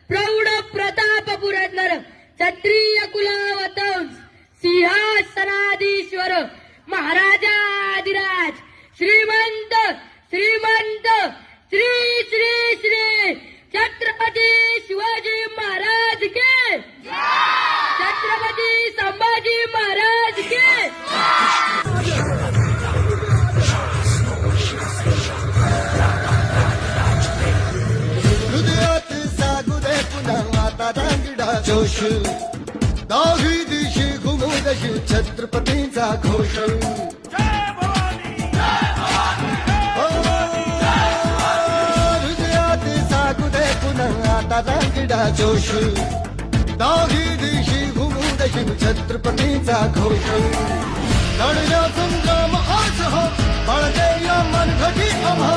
प्रौढ प्रताप पुरंदर क्षत्रिय कुलावतंस सिंहासनाधीश्वर महाराजाधिराज श्रीमंत श्रीमंत श्री श्री श्री छत्रपती शिवाजी महाराज के छत्रपती संभाजी महाराज के हृदयात जागू दे पुन्हा आता दांगडा जोश दाही दिशी घुमू दशी छत्रपतींचा घोष हृदयात जागू दे पुन्हा आता दांगडा जोश दाही दिशी घुमू दशी छत्रपतींचा घोष लढल्या संग्राम आज हो बाळगे या मनघटी आम्हा